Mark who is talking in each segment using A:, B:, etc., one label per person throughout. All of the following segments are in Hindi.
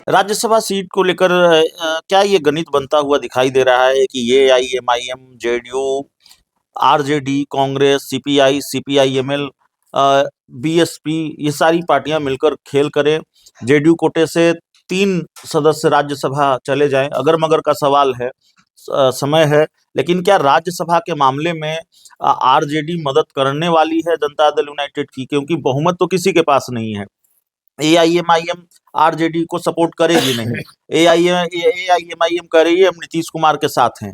A: राज्यसभा सीट को लेकर क्या ये गणित बनता हुआ दिखाई दे रहा है कि ये AIMIM, JDU, RJD, Congress, CPI, CPIML, BSP, ये सारी पार्टियां मिलकर खेल करें, जेडीयू कोटे से 3 सदस्य राज्यसभा चले जाएं? अगर मगर का सवाल है, समय है, लेकिन क्या राज्यसभा के मामले में आरजेडी मदद करने वाली है जनता दल यूनाइटेड की? क्योंकि बहुमत तो किसी के पास नहीं है। एआईएमआईएम आरजेडी को सपोर्ट करेगी नहीं। एआईएमआईएम कह रही है हम नीतीश कुमार के साथ हैं,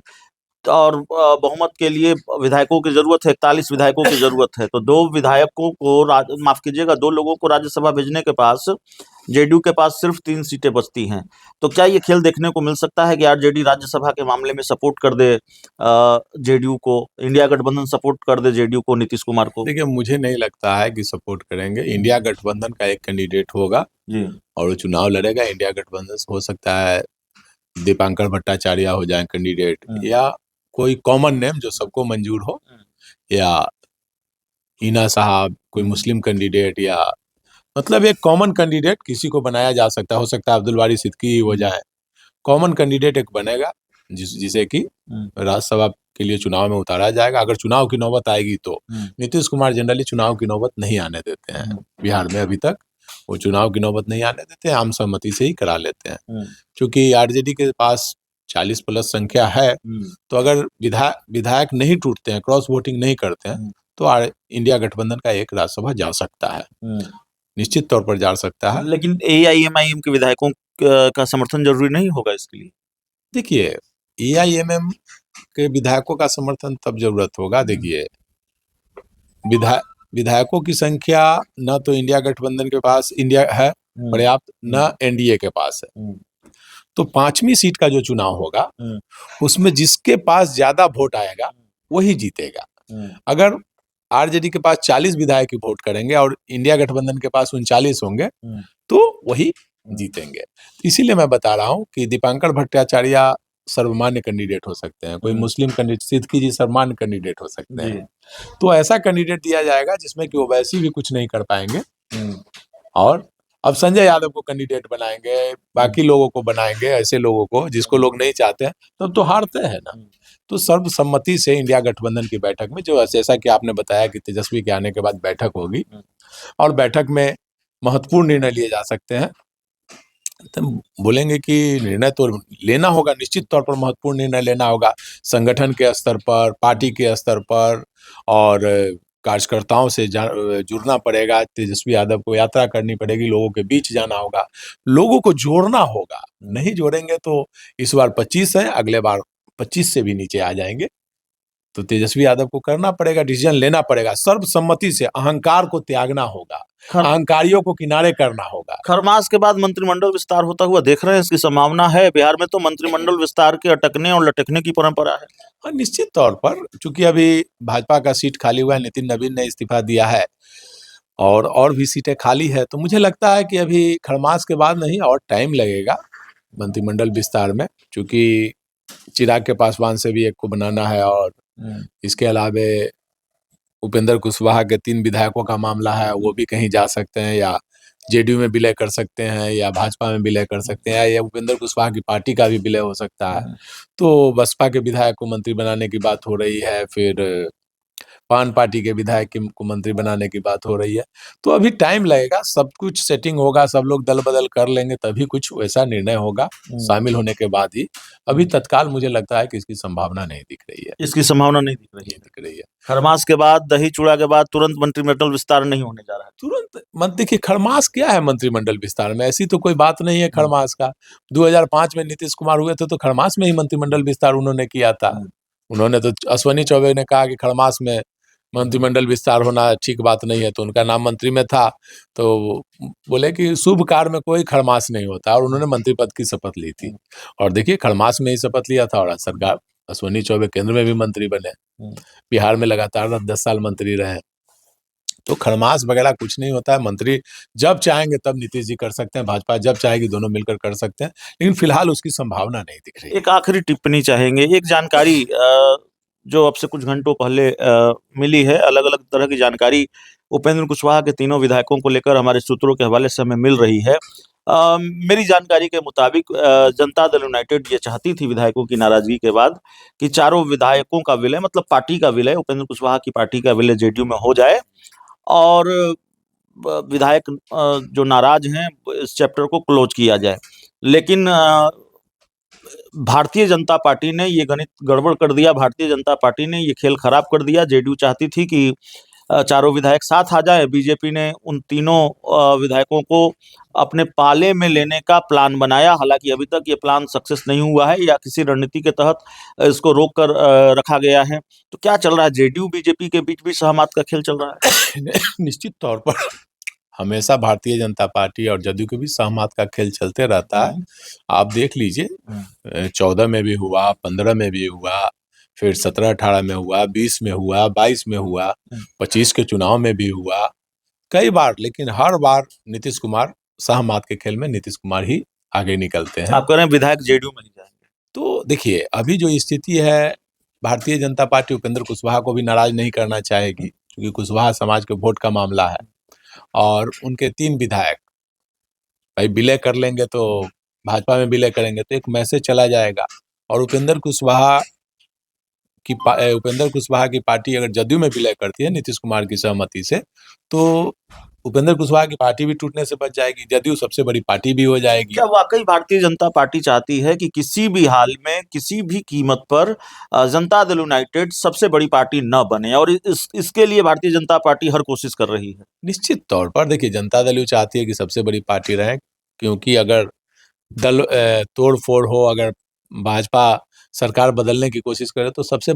A: और बहुमत के लिए विधायकों की जरूरत है, 41 विधायकों की जरूरत है। तो 2 विधायकों को माफ कीजिएगा, 2 लोगों को राज्यसभा भेजने के पास जेडीयू के पास सिर्फ 3 सीटें बचती हैं। तो क्या ये खेल देखने को मिल सकता है कि आरजेडी राज्यसभा के मामले में सपोर्ट कर दे जेडीयू को, इंडिया गठबंधन सपोर्ट कर दे जेडीयू को, नीतीश कुमार को?
B: देखिए, मुझे नहीं लगता है कि सपोर्ट करेंगे। इंडिया गठबंधन का एक कैंडिडेट होगा
A: जी,
B: और वो चुनाव लड़ेगा। इंडिया गठबंधन से हो सकता है दीपांकर भट्टाचार्य हो जाए कैंडिडेट, या कोई कॉमन नेम जो सबको मंजूर हो, या हिना साहब, कोई मुस्लिम कैंडिडेट, या मतलब एक कॉमन कैंडिडेट किसी को बनाया जा सकता है। हो सकता है अब्दुल बारी सिद्दीकी ही हो जाए। कॉमन कैंडिडेट एक बनेगा जिसे कि राज्यसभा के लिए चुनाव में उतारा जाएगा। अगर चुनाव की नौबत आएगी तो नीतीश कुमार जनरली चुनाव की नौबत नहीं आने देते हैं बिहार में। अभी तक वो चुनाव की नौबत नहीं आने देते हैं, आम सहमति से ही करा लेते हैं। क्योंकि आरजेडी के पास 40 प्लस संख्या है, तो अगर विधायक नहीं टूटते हैं, क्रॉस वोटिंग नहीं करते हैं, तो इंडिया गठबंधन का एक राज्यसभा जा सकता है, निश्चित तौर पर जा सकता है।
A: लेकिन एआईएमआईएम के विधायकों का समर्थन जरूरी नहीं होगा इसके लिए?
B: देखिए, एआईएमएम के विधायकों का समर्थन तब जरूरत होगा। देखिए, विधायकों की संख्या न तो इंडिया गठबंधन के पास इंडिया है पर्याप्त, न एनडीए के पास है। तो 5वीं सीट का जो चुनाव होगा उसमें जिसके पास ज्यादा वोट आएगा वही जीतेगा। अगर आरजेडी के पास 40 विधायक ही वोट करेंगे और इंडिया गठबंधन के पास 39 होंगे तो वही जीतेंगे। इसीलिए मैं बता रहा हूं कि दीपांकर भट्टाचार्य सर्वमान्य कैंडिडेट हो सकते हैं, कोई मुस्लिम कैंडिडेट, सिद्दीकी जी सर्वमान्य कैंडिडेट हो सकते हैं। तो ऐसा कैंडिडेट दिया जाएगा जिसमें कि ओवैसी भी कुछ नहीं कर पाएंगे, और अब संजय यादव को कैंडिडेट बनाएंगे, बाकी लोगों को बनाएंगे, ऐसे लोगों को जिसको लोग नहीं चाहते हैं, तब तो हारते हैं ना। तो सर्वसम्मति से इंडिया गठबंधन की बैठक में, जो जैसा कि आपने बताया कि तेजस्वी के आने के बाद बैठक होगी और बैठक में महत्वपूर्ण निर्णय लिए जा सकते हैं, तो बोलेंगे कि निर्णय तो लेना होगा, निश्चित तौर पर महत्वपूर्ण निर्णय लेना होगा संगठन के स्तर पर, पार्टी के स्तर पर, और कार्यकर्ताओं से जुड़ना पड़ेगा। तेजस्वी यादव को यात्रा करनी पड़ेगी, लोगों के बीच जाना होगा, लोगों को जोड़ना होगा। नहीं जोड़ेंगे तो इस बार 25 है, अगले बार 25 से भी नीचे आ जाएंगे। तो तेजस्वी यादव को करना पड़ेगा, डिसीजन लेना पड़ेगा सर्वसम्मति से। अहंकार को त्यागना होगा, अहंकारियों को किनारे करना होगा।
A: खरमास के बाद मंत्रिमंडल विस्तार होता हुआ देख रहे हैं, इसकी संभावना है? बिहार में तो मंत्रिमंडल विस्तार के अटकने और लटकने की परंपरा है।
B: हाँ, निश्चित तौर पर, चूंकि अभी भाजपा का सीट खाली हुआ है, नितिन नवीन ने इस्तीफा दिया है और भी सीटें खाली है, तो मुझे लगता है कि अभी खरमास के बाद नहीं, और टाइम लगेगा मंत्रिमंडल विस्तार में, क्योंकि चिराग के पासवान से भी एक को बनाना है, और इसके अलावे उपेंद्र कुशवाहा के 3 विधायकों का मामला है, वो भी कहीं जा सकते हैं, या जेडीयू में विलय कर सकते हैं, या भाजपा में विलय कर सकते हैं, या उपेंद्र कुशवाहा की पार्टी का भी विलय हो सकता है। तो बसपा के विधायक को मंत्री बनाने की बात हो रही है, फिर पान पार्टी के विधायक को मंत्री बनाने की बात हो रही है। तो अभी टाइम लगेगा, सब कुछ सेटिंग होगा, सब लोग दल बदल कर लेंगे, तभी कुछ वैसा निर्णय होगा शामिल होने के बाद ही। अभी तत्काल मुझे लगता है कि इसकी संभावना नहीं दिख रही है।
A: इसकी संभावना नहीं दिख रही है। खरमास के बाद, दही चूड़ा के बाद तुरंत मंत्रिमंडल विस्तार नहीं होने जा रहा है।
B: तुरंत देखिए, खरमास क्या है मंत्रिमंडल विस्तार में? ऐसी तो कोई बात नहीं है खरमास का। 2005 में नीतीश कुमार हुए थे तो खरमास में ही मंत्रिमंडल विस्तार उन्होंने किया था। उन्होंने तो, अश्विनी चौबे ने कहा कि खरमास में मंत्रिमंडल विस्तार होना ठीक बात नहीं है, तो उनका नाम मंत्री में था, तो बोले कि शुभ कार्य में कोई खरमास नहीं होता, और उन्होंने मंत्री पद की शपथ ली थी। और देखिए, खरमास में ही शपथ लिया था, और सरकार अश्विनी चौबे केंद्र में भी मंत्री बने, बिहार में लगातार 10 साल मंत्री रहे। तो खरमास वगैरह कुछ नहीं होता है। मंत्री जब चाहेंगे तब नीतीश जी कर सकते हैं, भाजपा जब चाहेगी दोनों मिलकर कर सकते हैं, लेकिन फिलहाल उसकी संभावना नहीं दिख रही।
A: एक आखिरी टिप्पणी चाहेंगे, एक जानकारी जो अब से कुछ घंटों पहले मिली है, अलग अलग तरह की जानकारी उपेंद्र कुशवाहा के तीनों विधायकों को लेकर हमारे सूत्रों के हवाले से हमें मिल रही है। मेरी जानकारी के मुताबिक जनता दल यूनाइटेड ये चाहती थी विधायकों की नाराजगी के बाद कि चारों विधायकों का विलय, मतलब पार्टी का विलय, उपेंद्र कुशवाहा की पार्टी का विलय जेडीयू में हो जाए और विधायक जो नाराज हैं इस चैप्टर को क्लोज किया जाए। लेकिन भारतीय जनता पार्टी ने ये गणित गड़बड़ कर दिया, भारतीय जनता पार्टी ने ये खेल खराब कर दिया। जेडीयू चाहती थी कि चारों विधायक साथ आ जाए, बीजेपी ने उन तीनों विधायकों को अपने पाले में लेने का प्लान बनाया। हालांकि अभी तक ये प्लान सक्सेस नहीं हुआ है या किसी रणनीति के तहत इसको रोक कर रखा गया है। तो क्या चल रहा है, जेडीयू बीजेपी के बीच भी सहमत का खेल चल रहा है?
B: निश्चित तौर पर हमेशा भारतीय जनता पार्टी और जदयू के बीच सहमत का खेल चलते रहता है। आप देख लीजिए 14 में भी हुआ, 15 में भी हुआ, फिर 17-18 में हुआ, 20 में हुआ, 22 में हुआ, 25 के चुनाव में भी हुआ कई बार, लेकिन हर बार नीतीश कुमार सहमत के खेल में नीतीश कुमार ही आगे निकलते हैं।
A: आप कह रहे हैं विधायक जेडीयू में ही जाएंगे?
B: तो देखिए अभी जो स्थिति है, भारतीय जनता पार्टी उपेंद्र कुशवाहा को भी नाराज नहीं करना चाहेगी, क्योंकि कुशवाहा समाज के वोट का मामला है और उनके 3 विधायक भाई विलय कर लेंगे तो भाजपा में विलय करेंगे तो एक मैसेज चला जाएगा। और उपेंद्र कुशवाहा की पार्टी अगर जदयू में विलय करती है नीतीश कुमार की सहमति से, तो उपेंद्र कुशवाहा की पार्टी भी टूटने से बच जाएगी, जदयू सबसे बड़ी पार्टी भी हो जाएगी।
A: क्या वाकई भारतीय जनता पार्टी चाहती है कि किसी भी हाल में, किसी भी कीमत पर जनता दल यूनाइटेड सबसे बड़ी पार्टी न बने, और इसके लिए भारतीय जनता पार्टी हर कोशिश कर रही है?
B: निश्चित तौर पर देखिए जनता दल यू चाहती है कि सबसे बड़ी पार्टी रहे, क्योंकि अगर दल तोड़ फोड़ हो, अगर भाजपा सरकार बदलने की कोशिश करे तो सबसे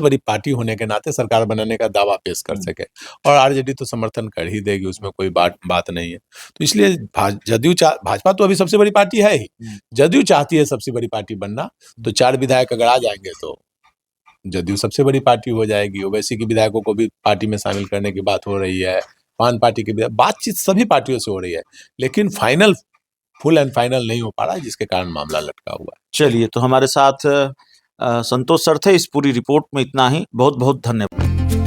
B: बड़ी पार्टी होने के नाते सरकार बनाने का दावा पेश कर सके, और आरजेडी तो समर्थन कर ही देगी, उसमें कोई बात नहीं है। तो इसलिए भाजपा तो अभी सबसे बड़ी पार्टी है ही, जदयू चाहती है सबसे बड़ी पार्टी बनना, तो 4 विधायक अगर आ जाएंगे तो जदयू सबसे बड़ी पार्टी हो जाएगी। ओवैसी के विधायकों को भी पार्टी में शामिल करने की बात हो रही है, पान पार्टी की बातचीत सभी पार्टियों से हो रही है, लेकिन फुल एंड फाइनल नहीं हो पा रहा है, जिसके कारण मामला लटका हुआ है।
A: चलिए, तो हमारे साथ संतोष सर थे। इस पूरी रिपोर्ट में इतना ही। बहुत बहुत धन्यवाद।